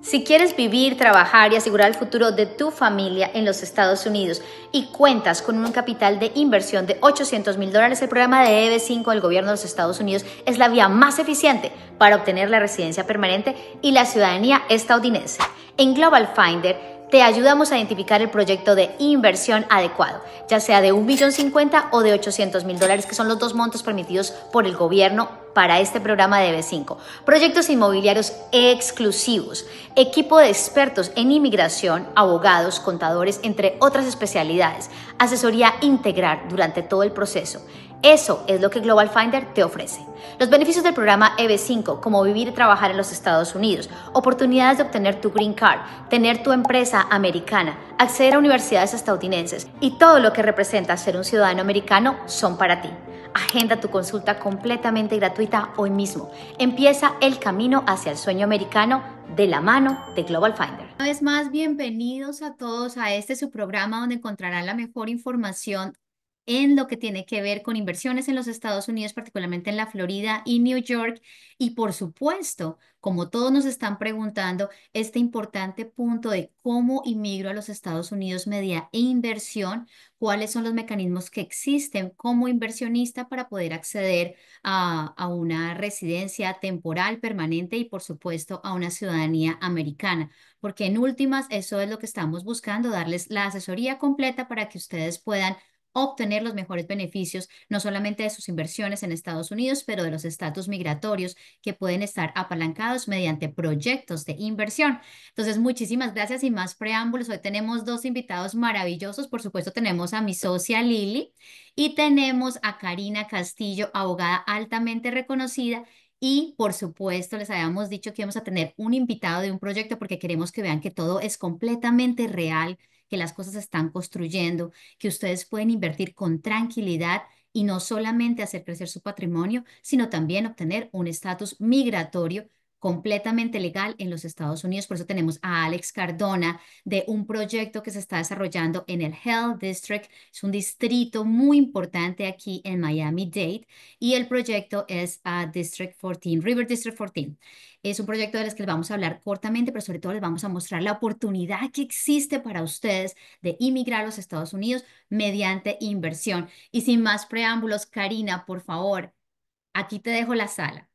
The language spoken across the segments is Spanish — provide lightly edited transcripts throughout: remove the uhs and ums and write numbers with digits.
Si quieres vivir, trabajar y asegurar el futuro de tu familia en los Estados Unidos y cuentas con un capital de inversión de $800,000, el programa de EB5 del gobierno de los Estados Unidos es la vía más eficiente para obtener la residencia permanente y la ciudadanía estadounidense. En Global Finder te ayudamos a identificar el proyecto de inversión adecuado, ya sea de $1,050,000 o de $800,000, que son los dos montos permitidos por el gobierno para este programa de EB5. Proyectos inmobiliarios exclusivos, equipo de expertos en inmigración, abogados, contadores, entre otras especialidades, asesoría integral durante todo el proceso. Eso es lo que Global Finder te ofrece. Los beneficios del programa EB5, como vivir y trabajar en los Estados Unidos, oportunidades de obtener tu Green Card, tener tu empresa americana, acceder a universidades estadounidenses y todo lo que representa ser un ciudadano americano son para ti. Agenda tu consulta completamente gratuita hoy mismo. Empieza el camino hacia el sueño americano de la mano de Global Finder. Una vez más, bienvenidos a todos a este su programa donde encontrarán la mejor información en lo que tiene que ver con inversiones en los Estados Unidos, particularmente en la Florida y New York. Y por supuesto, como todos nos están preguntando, este importante punto de cómo inmigro a los Estados Unidos mediante inversión, cuáles son los mecanismos que existen como inversionista para poder acceder a una residencia temporal, permanente y por supuesto a una ciudadanía americana. Porque en últimas, eso es lo que estamos buscando, darles la asesoría completa para que ustedes puedan obtener los mejores beneficios, no solamente de sus inversiones en Estados Unidos, pero de los estatus migratorios que pueden estar apalancados mediante proyectos de inversión. Entonces, muchísimas gracias y más preámbulos. Hoy tenemos dos invitados maravillosos. Por supuesto, tenemos a mi socia Lili y tenemos a Karina Castillo, abogada altamente reconocida. Y por supuesto, les habíamos dicho que íbamos a tener un invitado de un proyecto porque queremos que vean que todo es completamente real, que las cosas se están construyendo, que ustedes pueden invertir con tranquilidad y no solamente hacer crecer su patrimonio, sino también obtener un estatus migratorio completamente legal en los Estados Unidos. Por eso tenemos a Alex Cardona de un proyecto que se está desarrollando en el Health District. Es un distrito muy importante aquí en Miami-Dade y el proyecto es District 14, River District 14. Es un proyecto del que les vamos a hablar cortamente, pero sobre todo les vamos a mostrar la oportunidad que existe para ustedes de inmigrar a los Estados Unidos mediante inversión. Y sin más preámbulos, Karina, por favor, aquí te dejo la sala.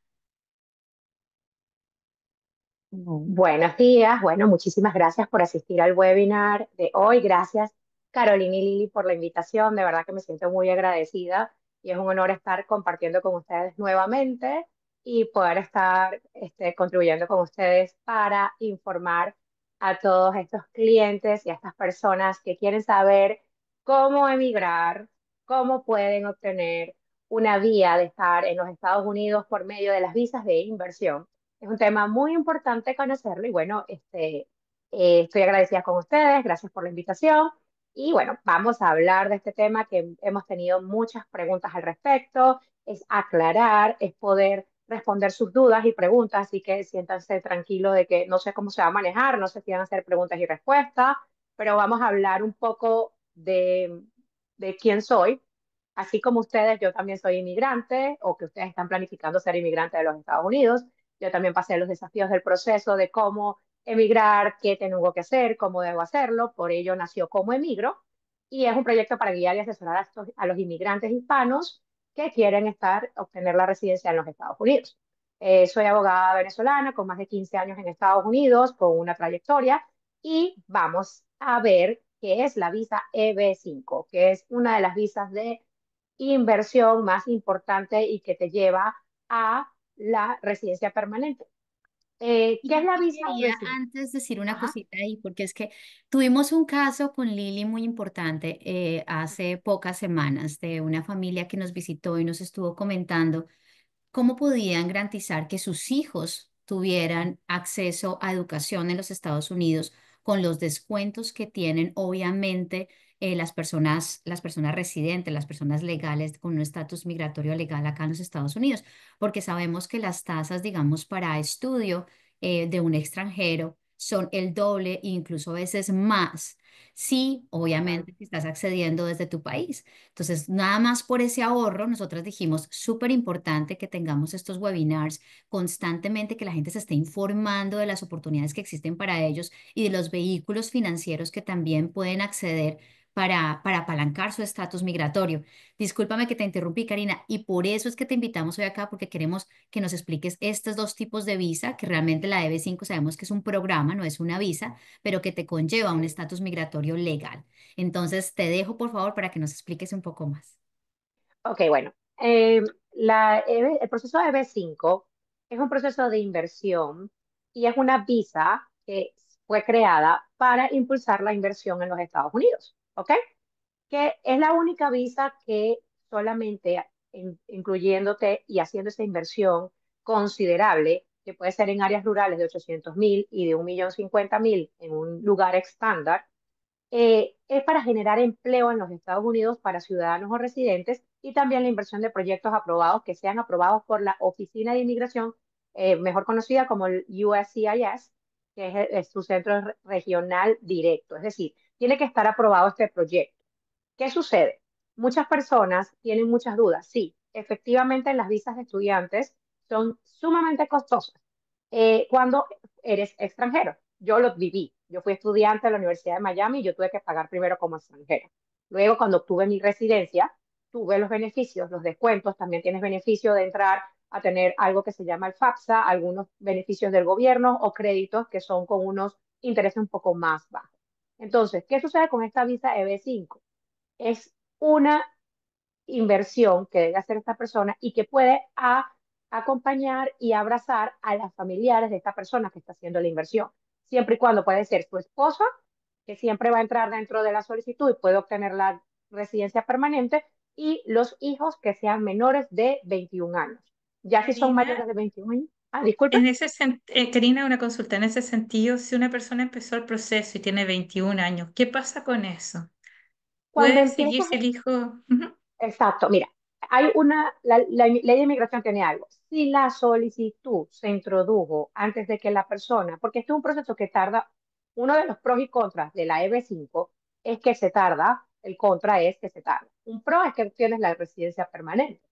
Buenos días. Bueno, muchísimas gracias por asistir al webinar de hoy. Gracias, Carolina y Lili, por la invitación. De verdad que me siento muy agradecida y es un honor estar compartiendo con ustedes nuevamente y poder estar contribuyendo con ustedes para informar a todos estos clientes y a estas personas que quieren saber cómo emigrar, cómo pueden obtener una vía de estar en los Estados Unidos por medio de las visas de inversión. Es un tema muy importante conocerlo y bueno, estoy agradecida con ustedes, gracias por la invitación. Y bueno, vamos a hablar de este tema que hemos tenido muchas preguntas al respecto, es aclarar, es poder responder sus dudas y preguntas, así que siéntanse tranquilos de que no sé cómo se va a manejar, no sé si van a hacer preguntas y respuestas, pero vamos a hablar un poco de quién soy. Así como ustedes, yo también soy inmigrante o que ustedes están planificando ser inmigrante de los Estados Unidos. Yo también pasé los desafíos del proceso de cómo emigrar, qué tengo que hacer, cómo debo hacerlo. Por ello nació Cómo Emigro y es un proyecto para guiar y asesorar a los inmigrantes hispanos que quieren obtener la residencia en los Estados Unidos. Soy abogada venezolana con más de 15 años en Estados Unidos, con una trayectoria y vamos a ver qué es la visa EB5, que es una de las visas de inversión más importante y que te lleva a la residencia permanente. Y ¿Qué es yo la te visa quería EB5? antes decir una Ajá. cosita ahí, porque es que tuvimos un caso con Lili muy importante hace pocas semanas de una familia que nos visitó y nos estuvo comentando cómo podían garantizar que sus hijos tuvieran acceso a educación en los Estados Unidos con los descuentos que tienen, obviamente, las personas residentes, las personas legales con un estatus migratorio legal acá en los Estados Unidos, porque sabemos que las tasas, digamos, para estudio de un extranjero son el doble e incluso a veces más. Sí, Claro. obviamente, si estás accediendo desde tu país. Entonces, nada más por ese ahorro, nosotros dijimos, súper importante que tengamos estos webinars constantemente, que la gente se esté informando de las oportunidades que existen para ellos y de los vehículos financieros que también pueden acceder para apalancar su estatus migratorio. Discúlpame que te interrumpí, Karina, y por eso es que te invitamos hoy acá, porque queremos que nos expliques estos dos tipos de visa, que realmente la EB5 sabemos que es un programa, no es una visa, pero que te conlleva a un Sí. estatus migratorio legal. Entonces, te dejo, por favor, para que nos expliques un poco más. Ok, bueno. El proceso de B5 es un proceso de inversión y es una visa que fue creada para impulsar la inversión en los Estados Unidos, ¿ok? Que es la única visa que solamente incluyéndote y haciendo esa inversión considerable, que puede ser en áreas rurales de 800.000 y de 1.050.000 en un lugar estándar, es para generar empleo en los Estados Unidos para ciudadanos o residentes y también la inversión de proyectos aprobados que sean aprobados por la Oficina de Inmigración, mejor conocida como el USCIS, que es su centro regional directo. Es decir, tiene que estar aprobado este proyecto. ¿Qué sucede? Muchas personas tienen muchas dudas. Sí, efectivamente las visas de estudiantes son sumamente costosas cuando eres extranjero. Yo lo viví. Yo fui estudiante de la Universidad de Miami y yo tuve que pagar primero como extranjera. Luego, cuando obtuve mi residencia, tuve los beneficios, los descuentos. También tienes beneficio de entrar a tener algo que se llama el FAFSA, algunos beneficios del gobierno o créditos que son con unos intereses un poco más bajos. Entonces, ¿qué sucede con esta visa EB5? Es una inversión que debe hacer esta persona y que puede acompañar y abrazar a las familiares de esta persona que está haciendo la inversión, siempre y cuando puede ser su esposa, que siempre va a entrar dentro de la solicitud y puede obtener la residencia permanente, y los hijos que sean menores de 21 años. Ya si son Karina, mayores de 21 años, disculpe. Karina, una consulta. En ese sentido, si una persona empezó el proceso y tiene 21 años, ¿qué pasa con eso? Cuando ¿Puede seguir empiezas. si el hijo? Ujú, Exacto, mira, la ley de inmigración tiene algo. Si la solicitud se introdujo antes de que la persona, porque este es un proceso que tarda, uno de los pros y contras de la EB5 es que se tarda, el contra es que se tarda. Un pro es que tienes la residencia permanente,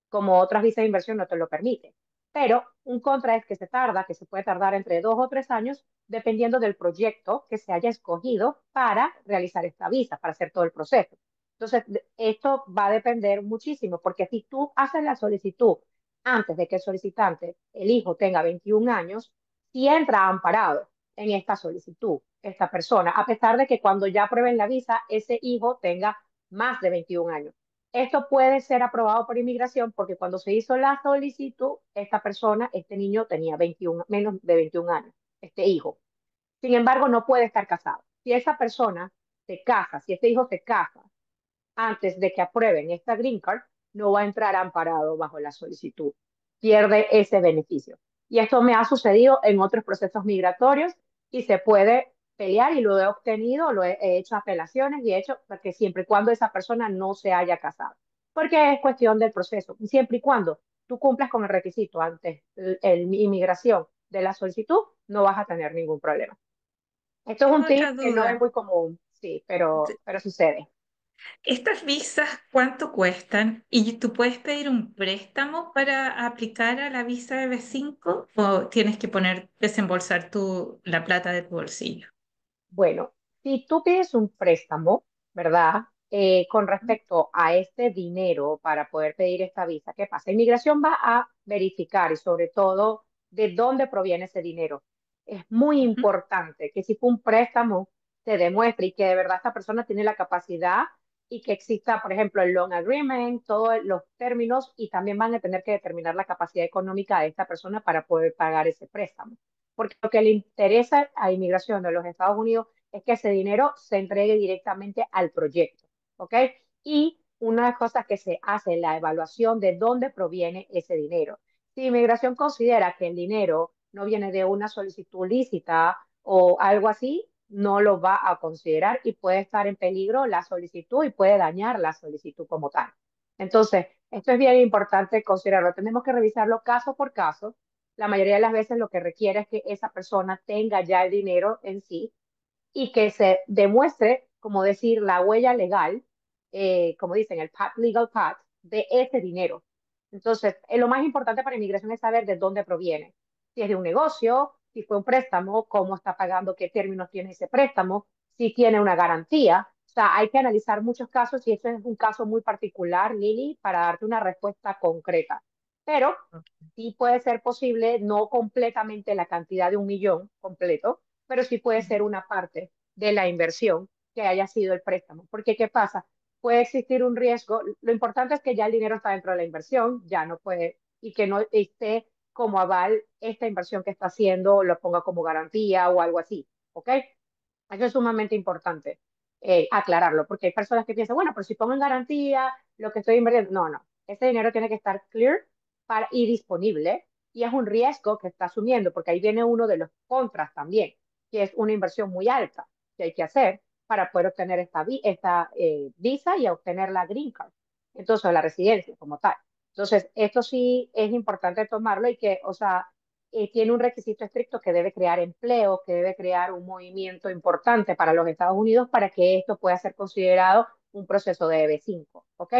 como otras visas de inversión no te lo permiten. Pero un contra es que se tarda, que se puede tardar entre 2 o 3 años, dependiendo del proyecto que se haya escogido para realizar esta visa, para hacer todo el proceso. Entonces, esto va a depender muchísimo, porque si tú haces la solicitud antes de que el solicitante, el hijo, tenga 21 años, si entra amparado en esta solicitud, esta persona, a pesar de que cuando ya aprueben la visa, ese hijo tenga más de 21 años. Esto puede ser aprobado por inmigración porque cuando se hizo la solicitud, esta persona, este niño tenía 21, menos de 21 años, este hijo. Sin embargo, no puede estar casado. Si esa persona se casa, si este hijo se casa antes de que aprueben esta green card, no va a entrar amparado bajo la solicitud. Pierde ese beneficio. Y esto me ha sucedido en otros procesos migratorios y se puede pelear y lo he obtenido, he hecho apelaciones y he hecho porque siempre y cuando esa persona no se haya casado. Porque es cuestión del proceso. Siempre y cuando tú cumplas con el requisito ante inmigración de la solicitud, no vas a tener ningún problema. Esto es un tengo otra tip que no es duda. muy común, sí, pero sucede. ¿Estas visas cuánto cuestan? ¿Y tú puedes pedir un préstamo para aplicar a la visa de B5 o tienes que desembolsar la plata de tu bolsillo? Bueno, si tú pides un préstamo, ¿verdad? Con respecto a este dinero para poder pedir esta visa, ¿qué pasa? Inmigración va a verificar y sobre todo de dónde proviene ese dinero. Es muy Ujú. importante que si fue un préstamo, se demuestre y que de verdad esta persona tiene la capacidad y que exista, por ejemplo, el loan agreement, todos los términos y también van a tener que determinar la capacidad económica de esta persona para poder pagar ese préstamo. Porque lo que le interesa a inmigración de los Estados Unidos es que ese dinero se entregue directamente al proyecto, ¿ok? Y una de las cosas que se hace es la evaluación de dónde proviene ese dinero. Si inmigración considera que el dinero no viene de una solicitud lícita o algo así, no lo va a considerar y puede estar en peligro la solicitud y puede dañar la solicitud como tal. Entonces, esto es bien importante considerarlo. Tenemos que revisarlo caso por caso la mayoría de las veces lo que requiere es que esa persona tenga ya el dinero en sí y que se demuestre, como decir, la huella legal, como dicen, el path, legal path de ese dinero. Entonces, lo más importante para inmigración es saber de dónde proviene. Si es de un negocio, si fue un préstamo, cómo está pagando, qué términos tiene ese préstamo, si tiene una garantía. O sea, hay que analizar muchos casos y este es un caso muy particular, Lili, para darte una respuesta concreta. Pero sí puede ser posible, no completamente la cantidad de 1 millón completo, pero sí puede ser una parte de la inversión que haya sido el préstamo. Porque, ¿qué pasa? Puede existir un riesgo. Lo importante es que ya el dinero está dentro de la inversión, ya no puede, y que no esté como aval esta inversión que está haciendo, lo ponga como garantía o algo así. ¿Ok? Eso es sumamente importante aclararlo, porque hay personas que piensan, bueno, pero si pongo en garantía lo que estoy invirtiendo, no, no, ese dinero tiene que estar clear y disponible y es un riesgo que está asumiendo, porque ahí viene uno de los contras también, que es una inversión muy alta que hay que hacer para poder obtener esta visa y obtener la green card, entonces la residencia como tal. Entonces, esto sí es importante tomarlo y que, o sea, tiene un requisito estricto que debe crear empleo, que debe crear un movimiento importante para los Estados Unidos para que esto pueda ser considerado un proceso de EB5, ¿ok?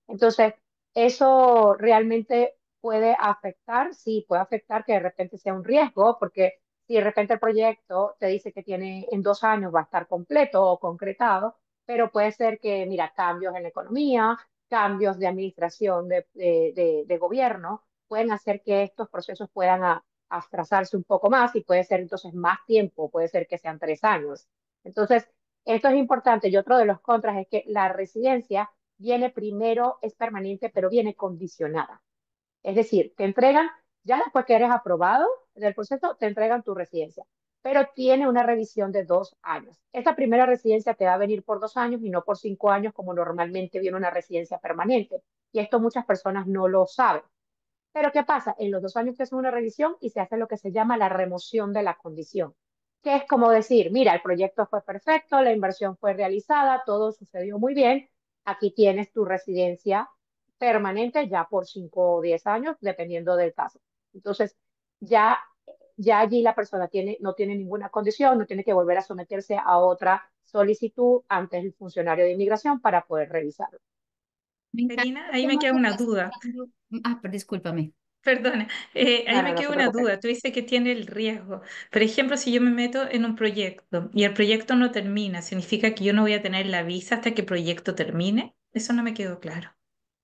Entonces, eso realmente puede afectar, sí, puede afectar que de repente sea un riesgo, porque si de repente el proyecto te dice que tiene en 2 años va a estar completo o concretado, pero puede ser que, mira, cambios en la economía, cambios de administración de gobierno, pueden hacer que estos procesos puedan atrasarse un poco más y puede ser entonces más tiempo, puede ser que sean 3 años. Entonces, esto es importante. Y otro de los contras es que la residencia viene primero, es permanente, pero viene condicionada. Es decir, te entregan, ya después que eres aprobado del proceso, te entregan tu residencia, pero tiene una revisión de 2 años. Esta primera residencia te va a venir por 2 años y no por 5 años, como normalmente viene una residencia permanente. Y esto muchas personas no lo saben. Pero ¿qué pasa? En los 2 años se hace una revisión y se hace lo que se llama la remoción de la condición, que es como decir, mira, el proyecto fue perfecto, la inversión fue realizada, todo sucedió muy bien, aquí tienes tu residencia permanente ya por 5 o 10 años, dependiendo del caso. Entonces, ya, ya allí la persona no tiene ninguna condición, no tiene que volver a someterse a otra solicitud ante el funcionario de inmigración para poder revisarlo. Me encanta Karina, el ahí me tema queda que una estás duda. tocando. Ah, pero discúlpame. Perdona, ahí No, me no, no queda se una preocupe. duda. Tú dices que tiene el riesgo. Por ejemplo, si yo me meto en un proyecto y el proyecto no termina, ¿significa que yo no voy a tener la visa hasta que el proyecto termine? Eso no me quedó claro.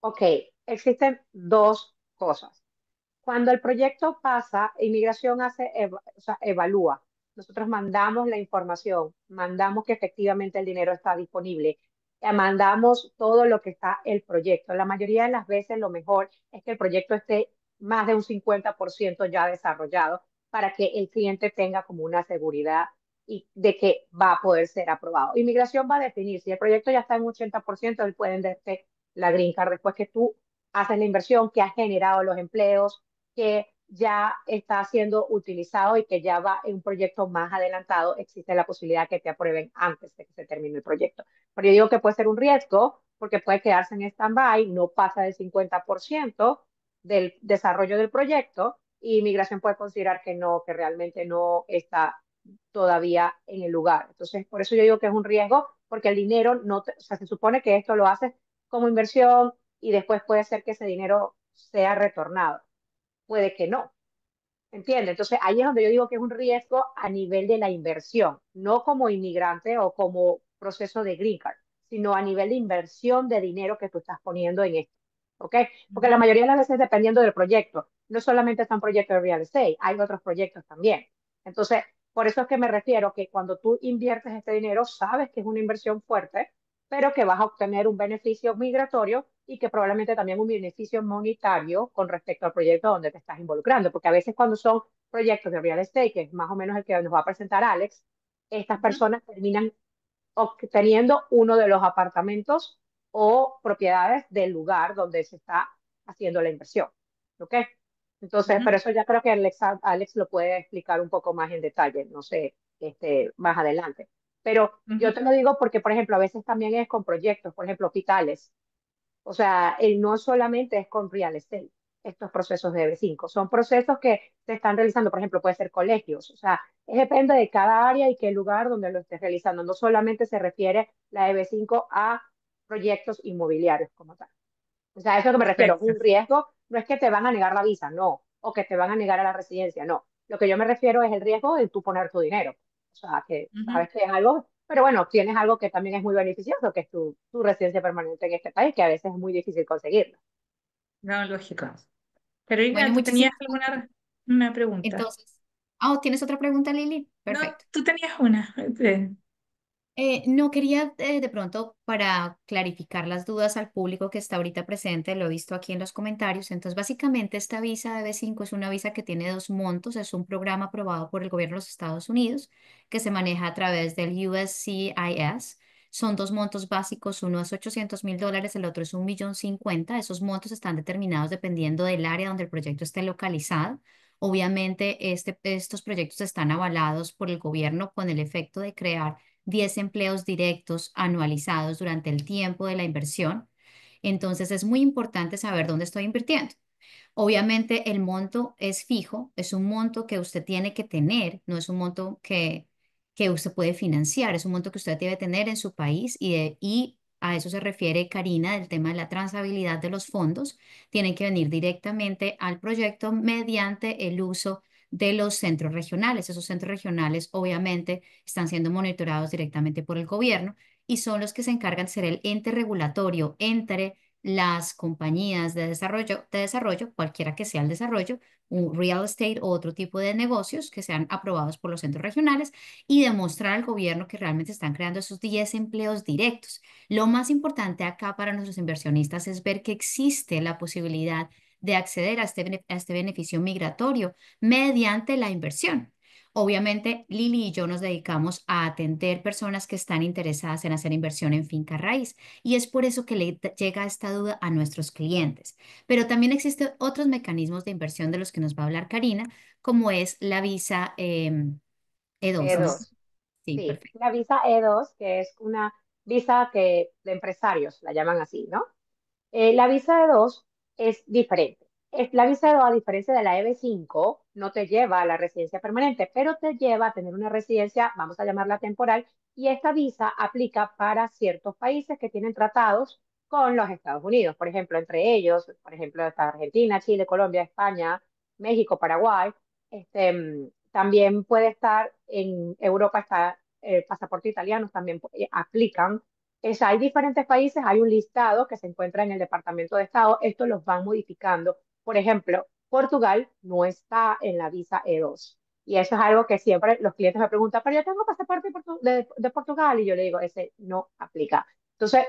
Ok, existen dos cosas. Cuando el proyecto pasa, inmigración o sea, evalúa. Nosotros mandamos la información, mandamos que efectivamente el dinero está disponible, mandamos todo lo que está el proyecto. La mayoría de las veces lo mejor es que el proyecto esté más de un 50% ya desarrollado para que el cliente tenga como una seguridad y de que va a poder ser aprobado. Inmigración va a definir si el proyecto ya está en un 80%, él pueden darte la green card después que tú haces la inversión, que has generado los empleos, que ya está siendo utilizado y que ya va en un proyecto más adelantado, existe la posibilidad que te aprueben antes de que se termine el proyecto. Pero yo digo que puede ser un riesgo porque puede quedarse en stand-by, no pasa del 50% del desarrollo del proyecto y Migración puede considerar que no, que realmente no está todavía en el lugar. Entonces, por eso yo digo que es un riesgo porque el dinero no, o sea, se supone que esto lo haces como inversión y después puede ser que ese dinero sea retornado, puede que no. ¿Entiendes? Entonces ahí es donde yo digo que es un riesgo a nivel de la inversión, no como inmigrante o como proceso de green card, sino a nivel de inversión de dinero que tú estás poniendo en esto. ¿Ok? Porque la Ujú. mayoría de las veces, dependiendo del proyecto, no solamente están proyectos de real estate, hay otros proyectos también. Entonces, por eso es que me refiero que cuando tú inviertes este dinero, sabes que es una inversión fuerte, pero que vas a obtener un beneficio migratorio y que probablemente también un beneficio monetario con respecto al proyecto donde te estás involucrando, porque a veces cuando son proyectos de real estate, que es más o menos el que nos va a presentar Alex, estas Ujú. personas terminan obteniendo uno de los apartamentos o propiedades del lugar donde se está haciendo la inversión. ¿Ok? Entonces, Ujú. pero eso ya creo que Alex lo puede explicar un poco más en detalle, no sé, más adelante. Pero yo Ujú. te lo digo porque, por ejemplo, a veces también es con proyectos, por ejemplo, hospitales. O sea, no solamente es con real estate. estos procesos de EB5. Son procesos que se están realizando, por ejemplo, puede ser colegios, o sea, depende de cada área y qué lugar donde lo estés realizando. No solamente se refiere la EB5 a proyectos inmobiliarios como tal. O sea, a eso que me refiero, Perfecto. un riesgo no es que te van a negar la visa, no, o que te van a negar a la residencia, no. Lo que yo me refiero es el riesgo de tú poner tu dinero. O sea, que Ujú. sabes que es algo, pero bueno, tienes algo que también es muy beneficioso, que es tu residencia permanente en este país, que a veces es muy difícil conseguirla. No, lógico. Bueno, Carolina, ¿tú tenías muchísimas alguna una pregunta? entonces. ¿Tienes otra pregunta, Lili? No, Perfecto. tú tenías una. No quería de pronto para clarificar las dudas al público que está ahorita presente, lo he visto aquí en los comentarios. Entonces, básicamente esta visa de B5 es una visa que tiene dos montos, es un programa aprobado por el gobierno de los Estados Unidos que se maneja a través del USCIS. Son dos montos básicos, uno es $800.000, el otro es 1.050.000. Esos montos están determinados dependiendo del área donde el proyecto esté localizado. Obviamente, estos proyectos están avalados por el gobierno con el efecto de crear 10 empleos directos anualizados durante el tiempo de la inversión. Entonces es muy importante saber dónde estoy invirtiendo. Obviamente el monto es fijo, es un monto que usted tiene que tener, no es un monto que usted puede financiar, es un monto que usted debe tener en su país y a eso se refiere Karina del tema de la transabilidad de los fondos. Tienen que venir directamente al proyecto mediante el uso de los centros regionales. Esos centros regionales obviamente están siendo monitorados directamente por el gobierno y son los que se encargan de ser el ente regulatorio entre las compañías de desarrollo, cualquiera que sea el desarrollo, un real estate o otro tipo de negocios que sean aprobados por los centros regionales y demostrar al gobierno que realmente están creando esos 10 empleos directos. Lo más importante acá para nuestros inversionistas es ver que existe la posibilidad de acceder a este beneficio migratorio mediante la inversión. Obviamente, Lili y yo nos dedicamos a atender personas que están interesadas en hacer inversión en finca raíz. Y es por eso que llega esta duda a nuestros clientes. Pero también existen otros mecanismos de inversión de los que nos va a hablar Karina, como es la visa E2. No sé. E2. Sí, Sí, perfecto. la visa E2, que es una visa que de empresarios la llaman así, ¿no? La visa E2 es diferente. La visa E2, a diferencia de la EB5, no te lleva a la residencia permanente, pero te lleva a tener una residencia, vamos a llamarla temporal, y esta visa aplica para ciertos países que tienen tratados con los Estados Unidos. Por ejemplo, entre ellos, por ejemplo, está Argentina, Chile, Colombia, España, México, Paraguay. También puede estar en Europa, está el pasaporte italiano, también aplican. Hay diferentes países, hay un listado que se encuentra en el Departamento de Estado, estos los van modificando. Por ejemplo, Portugal no está en la visa E2. Y eso es algo que siempre los clientes me preguntan, pero yo tengo pasaporte de Portugal y yo le digo, ese no aplica. Entonces,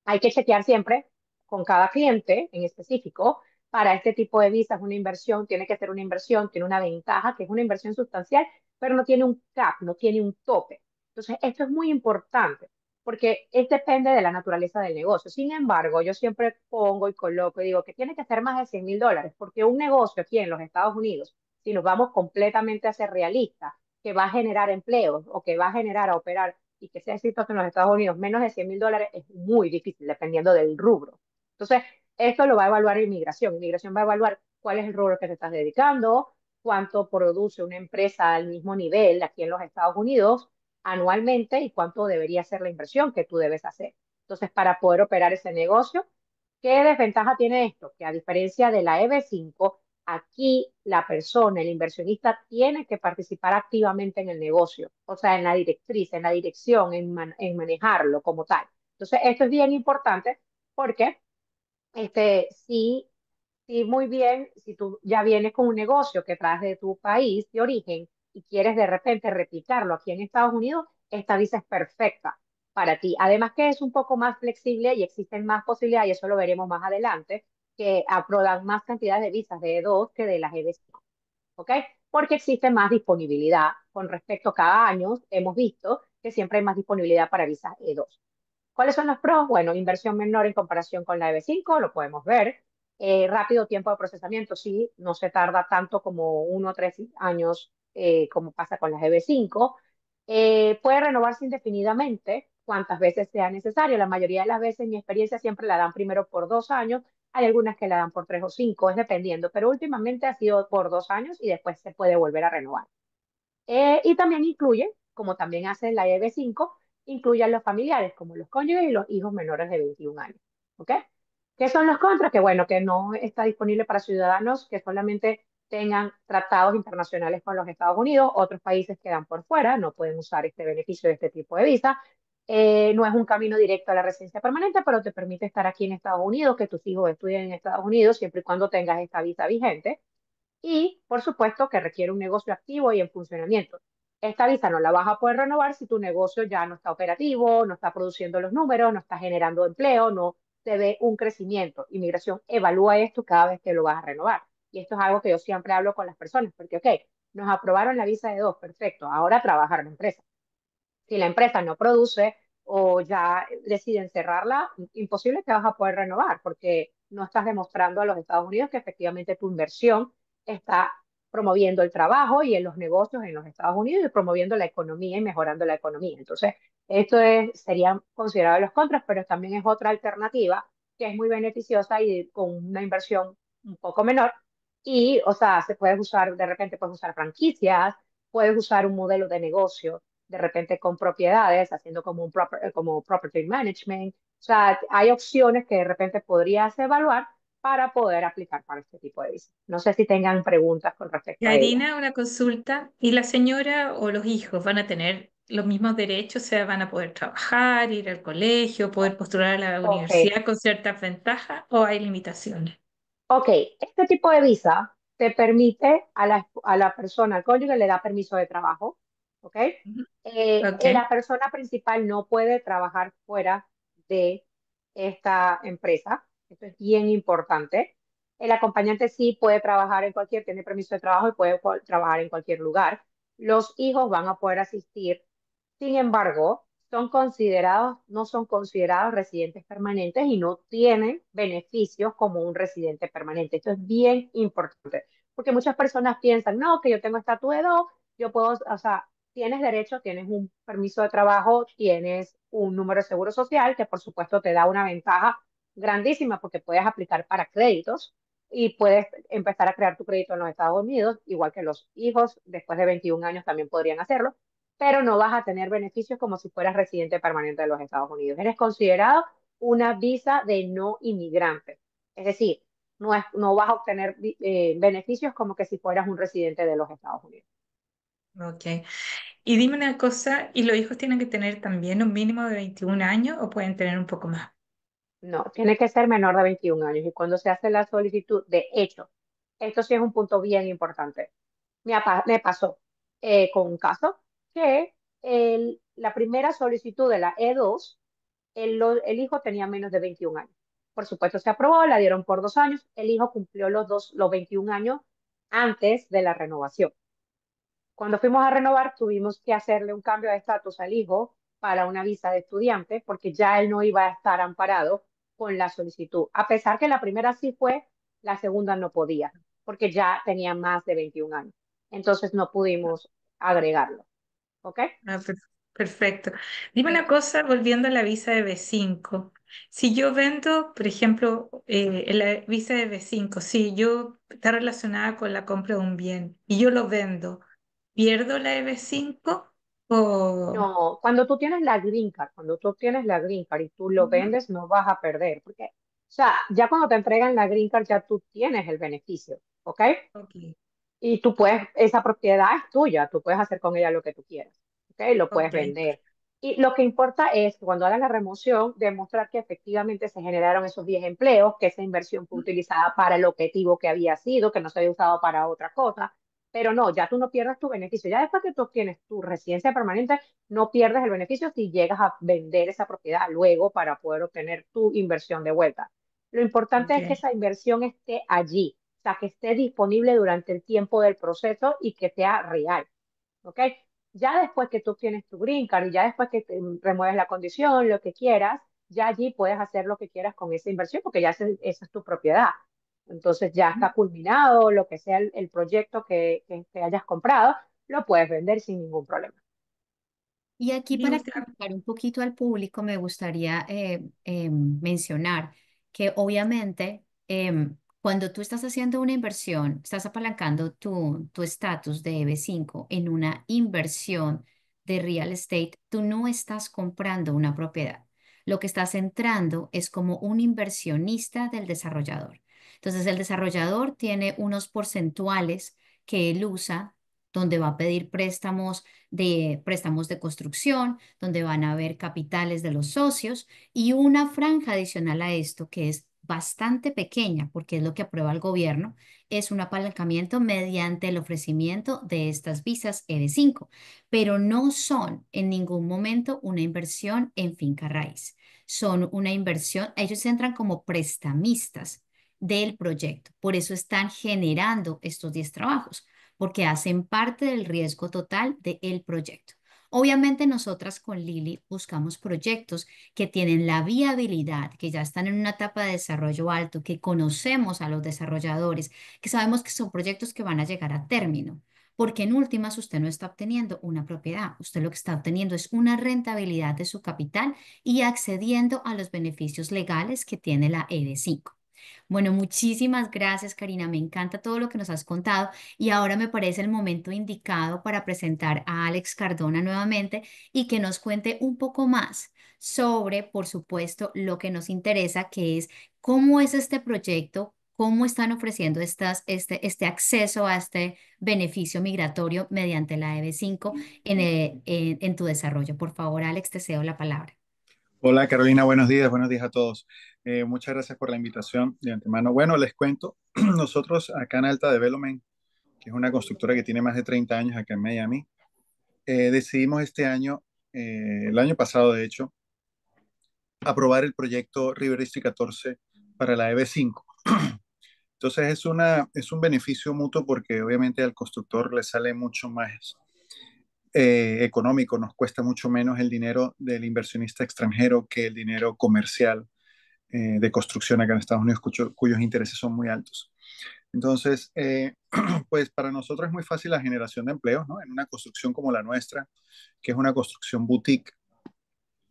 hay que chequear siempre con cada cliente en específico. Para este tipo de visas, una inversión tiene que ser una inversión, tiene una ventaja, que es una inversión sustancial, pero no tiene un cap, no tiene un tope. Entonces, esto es muy importante porque depende de la naturaleza del negocio. Sin embargo, yo siempre pongo y coloco y digo que tiene que ser más de $100.000, porque un negocio aquí en los Estados Unidos, si nos vamos completamente a ser realistas, que va a generar empleos o que va a generar a operar y que sea exitoso en los Estados Unidos, menos de $100.000 es muy difícil dependiendo del rubro. Entonces, esto lo va a evaluar inmigración. Inmigración va a evaluar cuál es el rubro que te estás dedicando, cuánto produce una empresa al mismo nivel aquí en los Estados Unidos anualmente y cuánto debería ser la inversión que tú debes hacer. Entonces, para poder operar ese negocio, ¿qué desventaja tiene esto? Que a diferencia de la EB5, aquí la persona, el inversionista, tiene que participar activamente en el negocio, o sea, en la directriz, en la dirección, en manejarlo como tal. Entonces, esto es bien importante porque sí, sí, muy bien, si tú ya vienes con un negocio que traes de tu país de origen y quieres de repente replicarlo aquí en Estados Unidos, esta visa es perfecta para ti. Además que es un poco más flexible y existen más posibilidades, y eso lo veremos más adelante, que aprueban más cantidades de visas de E2 que de las EB5, ¿ok? Porque existe más disponibilidad con respecto a cada año. Hemos visto que siempre hay más disponibilidad para visas E2. ¿Cuáles son los pros? Bueno, inversión menor en comparación con la EB5, lo podemos ver. Rápido tiempo de procesamiento, sí, no se tarda tanto como 1 o 3 años como pasa con las EB5. Puede renovarse indefinidamente cuantas veces sea necesario. La mayoría de las veces, en mi experiencia, siempre la dan primero por 2 años, Hay algunas que la dan por 3 o 5, es dependiendo, pero últimamente ha sido por 2 años y después se puede volver a renovar. Y también incluye, como también hace la EB5, incluye a los familiares, como los cónyuges y los hijos menores de 21 años. ¿Ok? ¿Qué son los contras? Que bueno, que no está disponible para ciudadanos que solamente tengan tratados internacionales con los Estados Unidos. Otros países quedan por fuera, no pueden usar este beneficio de este tipo de visa. No es un camino directo a la residencia permanente, pero te permite estar aquí en Estados Unidos, que tus hijos estudien en Estados Unidos, siempre y cuando tengas esta visa vigente. Y, por supuesto, que requiere un negocio activo y en funcionamiento. Esta visa no la vas a poder renovar si tu negocio ya no está operativo, no está produciendo los números, no está generando empleo, no se ve un crecimiento. Inmigración evalúa esto cada vez que lo vas a renovar. Y esto es algo que yo siempre hablo con las personas, porque, ok, nos aprobaron la visa de dos, perfecto, ahora trabajar en la empresa. Si la empresa no produce o ya deciden cerrarla, imposible que vas a poder renovar porque no estás demostrando a los Estados Unidos que efectivamente tu inversión está promoviendo el trabajo y en los negocios en los Estados Unidos y promoviendo la economía y mejorando la economía. Entonces, serían considerados los contras, pero también es otra alternativa que es muy beneficiosa y con una inversión un poco menor. Y, o sea, se puede usar, de repente puedes usar franquicias, puedes usar un modelo de negocio de repente con propiedades, haciendo como como property management. O sea, hay opciones que de repente podrías evaluar para poder aplicar para este tipo de visa. No sé si tengan preguntas con respecto a ella. Karina, una consulta. ¿Y la señora o los hijos van a tener los mismos derechos? O sea, ¿van a poder trabajar, ir al colegio, poder postular a la Ok, universidad con ciertas ventajas o hay limitaciones? ok. Este tipo de visa te permite a la persona, al cónyuge, le da permiso de trabajo. Ok. Ujú. Ok. La persona principal no puede trabajar fuera de esta empresa. Esto es bien importante. El acompañante sí puede trabajar tiene permiso de trabajo y puede trabajar en cualquier lugar. Los hijos van a poder asistir. Sin embargo, no son considerados residentes permanentes y no tienen beneficios como un residente permanente. Esto es bien importante, porque muchas personas piensan, no, que yo tengo estatus de dos, yo puedo, o sea, tienes derecho, tienes un permiso de trabajo, tienes un número de seguro social, que por supuesto te da una ventaja grandísima porque puedes aplicar para créditos y puedes empezar a crear tu crédito en los Estados Unidos, igual que los hijos después de 21 años también podrían hacerlo, pero no vas a tener beneficios como si fueras residente permanente de los Estados Unidos. Eres considerado una visa de no inmigrante. Es decir, no vas a obtener beneficios como que si fueras un residente de los Estados Unidos. Ok. Y dime una cosa, ¿y los hijos tienen que tener también un mínimo de 21 años o pueden tener un poco más? No, tiene que ser menor de 21 años. Y cuando se hace la solicitud, de hecho, esto sí es un punto bien importante. Me pasó con un caso que la primera solicitud de la E2, el hijo tenía menos de 21 años. Por supuesto, se aprobó, la dieron por 2 años. El hijo cumplió los 21 años antes de la renovación. Cuando fuimos a renovar, tuvimos que hacerle un cambio de estatus al hijo para una visa de estudiante, porque ya él no iba a estar amparado con la solicitud. A pesar que la primera sí fue, la segunda no podía, porque ya tenía más de 21 años. Entonces no pudimos agregarlo. ¿Ok? Ah, perfecto. Dime una cosa, volviendo a la visa de B5. Si yo vendo, por ejemplo, la visa de B5, si yo está relacionada con la compra de un bien y yo lo vendo, ¿pierdo la de B5 o...? No, cuando tú tienes la green card y tú lo Ujú. vendes, no vas a perder, porque, o sea, ya cuando te entregan la green card, ya tú tienes el beneficio, ¿ok? Ok, Y esa propiedad es tuya, tú puedes hacer con ella lo que tú quieras, ¿ok? Lo puedes ok. vender. Y lo que importa es que cuando hagas la remoción, demostrar que efectivamente se generaron esos 10 empleos, que esa inversión fue utilizada para el objetivo que había sido, que no se había usado para otra cosa. Pero no, ya tú no pierdes tu beneficio. Ya después que tú obtienes tu residencia permanente, no pierdes el beneficio si llegas a vender esa propiedad luego para poder obtener tu inversión de vuelta. Lo importante Ok. es que esa inversión esté allí, o sea, que esté disponible durante el tiempo del proceso y que sea real, ¿ok? Ya después que tú tienes tu green card y ya después que te remueves la condición, lo que quieras, ya allí puedes hacer lo que quieras con esa inversión porque ya esa es tu propiedad. Entonces ya está culminado, lo que sea el proyecto que hayas comprado, lo puedes vender sin ningún problema. Y aquí Mi para última... explicar un poquito al público me gustaría mencionar que obviamente Cuando tú estás haciendo una inversión, estás apalancando tu estatus de EB5 en una inversión de real estate, tú no estás comprando una propiedad. Lo que estás entrando es como un inversionista del desarrollador. Entonces, el desarrollador tiene unos porcentuales que él usa, donde va a pedir préstamos de construcción, donde van a haber capitales de los socios y una franja adicional a esto que es bastante pequeña, porque es lo que aprueba el gobierno, es un apalancamiento mediante el ofrecimiento de estas visas EB5, pero no son en ningún momento una inversión en finca raíz. Son una inversión, ellos entran como prestamistas del proyecto, por eso están generando estos 10 trabajos, porque hacen parte del riesgo total del proyecto. Obviamente nosotras con Lili buscamos proyectos que tienen la viabilidad, que ya están en una etapa de desarrollo alto, que conocemos a los desarrolladores, que sabemos que son proyectos que van a llegar a término. Porque en últimas usted no está obteniendo una propiedad, usted lo que está obteniendo es una rentabilidad de su capital y accediendo a los beneficios legales que tiene la ED5. Bueno, muchísimas gracias, Karina. Me encanta todo lo que nos has contado y ahora me parece el momento indicado para presentar a Alex Cardona nuevamente y que nos cuente un poco más sobre, por supuesto, lo que nos interesa, que es cómo es este proyecto, cómo están ofreciendo este acceso a este beneficio migratorio mediante la EB5 en tu desarrollo. Por favor, Alex, te cedo la palabra. Hola Carolina, buenos días a todos. Muchas gracias por la invitación de antemano. Bueno, les cuento, nosotros acá en Alta Development, que es una constructora que tiene más de 30 años acá en Miami, decidimos este año, el año pasado de hecho, aprobar el proyecto River District 14 para la EB5. Entonces es un beneficio mutuo porque obviamente al constructor le sale mucho más económico, nos cuesta mucho menos el dinero del inversionista extranjero que el dinero comercial de construcción acá en Estados Unidos, cuyos intereses son muy altos. Entonces, pues para nosotros es muy fácil la generación de empleos, ¿no? En una construcción como la nuestra, que es una construcción boutique,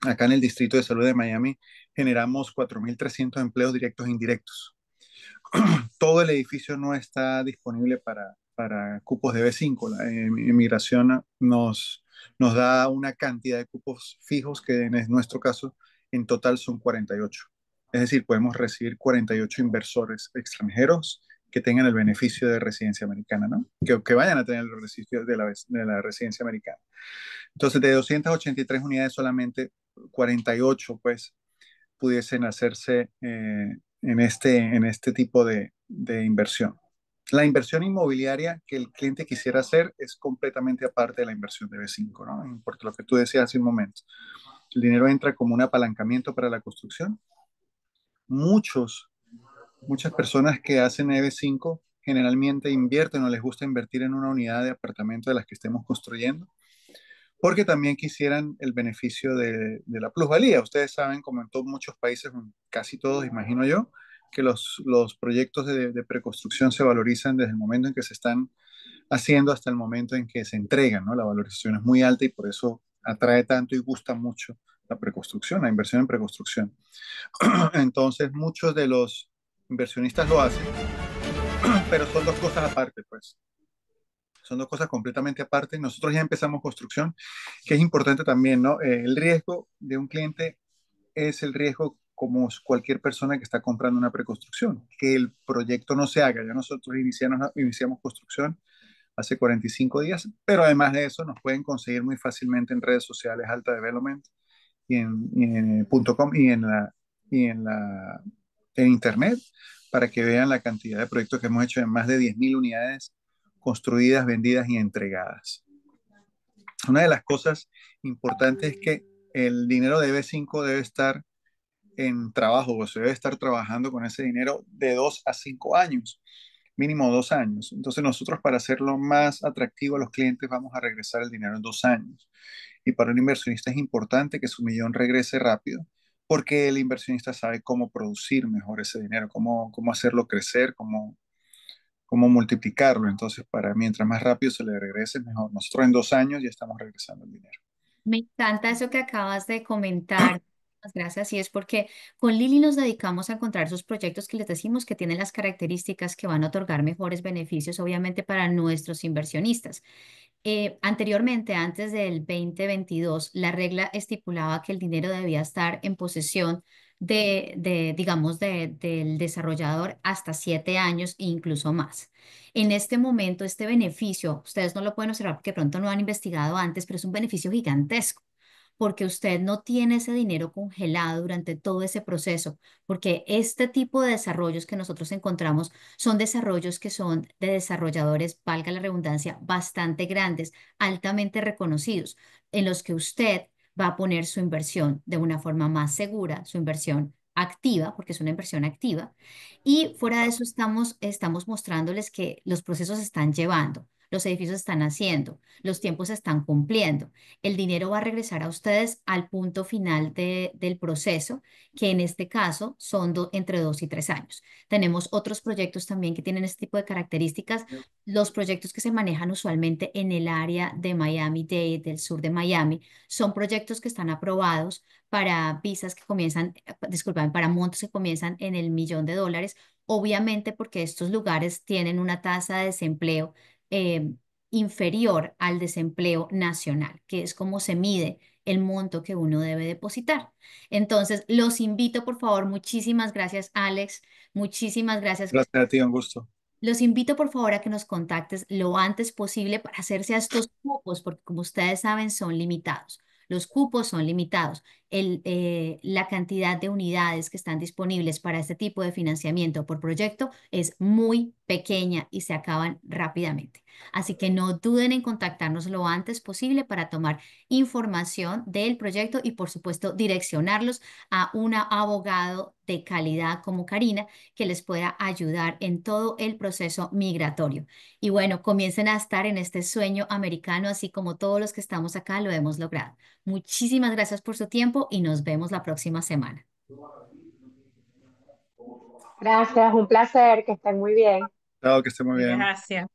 acá en el Distrito de Salud de Miami, generamos 4.300 empleos directos e indirectos. Todo el edificio no está disponible para cupos de B5. La inmigración nos da una cantidad de cupos fijos que en nuestro caso en total son 48. Es decir, podemos recibir 48 inversores extranjeros que tengan el beneficio de residencia americana, ¿no? Que vayan a tener el beneficio de la residencia americana. Entonces, de 283 unidades, solamente 48, pues, pudiesen hacerse en este tipo de inversión. La inversión inmobiliaria que el cliente quisiera hacer es completamente aparte de la inversión de B5, ¿no? Por lo que tú decías hace un momento. El dinero entra como un apalancamiento para la construcción. Muchos, muchas personas que hacen EB5 generalmente invierten o les gusta invertir en una unidad de apartamento de las que estemos construyendo porque también quisieran el beneficio de la plusvalía. Ustedes saben, como en muchos países, casi todos, imagino yo, que los proyectos de preconstrucción se valorizan desde el momento en que se están haciendo hasta el momento en que se entregan, ¿no? La valorización es muy alta y por eso atrae tanto y gusta mucho la preconstrucción, la inversión en preconstrucción. Entonces, muchos de los inversionistas lo hacen, pero son dos cosas aparte, pues. Son dos cosas completamente aparte. Nosotros ya empezamos construcción, que es importante también, ¿no? El riesgo de un cliente es el riesgo como cualquier persona que está comprando una preconstrucción, que el proyecto no se haga. Ya nosotros iniciamos construcción hace 45 días, pero además de eso nos pueden conseguir muy fácilmente en redes sociales Alta Development y en .com en internet para que vean la cantidad de proyectos que hemos hecho en más de 10.000 unidades construidas, vendidas y entregadas. Una de las cosas importantes es que el dinero de B5 debe estar en trabajo, o se debe estar trabajando con ese dinero de 2 a 5 años, mínimo 2 años. Entonces nosotros para hacerlo más atractivo a los clientes vamos a regresar el dinero en 2 años. Y para un inversionista es importante que su millón regrese rápido, porque el inversionista sabe cómo producir mejor ese dinero, cómo hacerlo crecer, cómo multiplicarlo. Entonces, para mientras más rápido se le regrese, mejor. Nosotros en 2 años ya estamos regresando el dinero. Me encanta eso que acabas de comentar Gracias. Y es porque con Lili nos dedicamos a encontrar esos proyectos que les decimos que tienen las características que van a otorgar mejores beneficios, obviamente, para nuestros inversionistas. Anteriormente, antes del 2022, la regla estipulaba que el dinero debía estar en posesión digamos, del desarrollador hasta 7 años e incluso más. En este momento, este beneficio, ustedes no lo pueden observar porque de pronto no han investigado antes, pero es un beneficio gigantesco porque usted no tiene ese dinero congelado durante todo ese proceso, porque este tipo de desarrollos que nosotros encontramos son desarrollos que son de desarrolladores, valga la redundancia, bastante grandes, altamente reconocidos, en los que usted va a poner su inversión de una forma más segura, su inversión activa, porque es una inversión activa, y fuera de eso estamos mostrándoles que los procesos se están llevando. Los edificios se están haciendo, los tiempos se están cumpliendo, el dinero va a regresar a ustedes al punto final del proceso, que en este caso son entre 2 y 3 años. Tenemos otros proyectos también que tienen este tipo de características. Los proyectos que se manejan usualmente en el área de Miami-Dade, del sur de Miami, son proyectos que están aprobados para visas que comienzan, disculpen, para montos que comienzan en el $1.000.000, obviamente porque estos lugares tienen una tasa de desempleo eh, inferior al desempleo nacional, que es como se mide el monto que uno debe depositar. Entonces, los invito, por favor, muchísimas gracias, Alex, muchísimas gracias. Gracias a ti, un gusto. Los invito, por favor, a que nos contactes lo antes posible para hacerse a estos cupos, porque como ustedes saben, son limitados. Los cupos son limitados. La cantidad de unidades que están disponibles para este tipo de financiamiento por proyecto es muy pequeña y se acaban rápidamente. Así que no duden en contactarnos lo antes posible para tomar información del proyecto y, por supuesto, direccionarlos a un abogado de calidad como Karina que les pueda ayudar en todo el proceso migratorio. Y bueno, comiencen a estar en este sueño americano, así como todos los que estamos acá lo hemos logrado. Muchísimas gracias por su tiempo y nos vemos la próxima semana. Gracias, un placer, que estén muy bien. Chao, que esté muy bien. Gracias.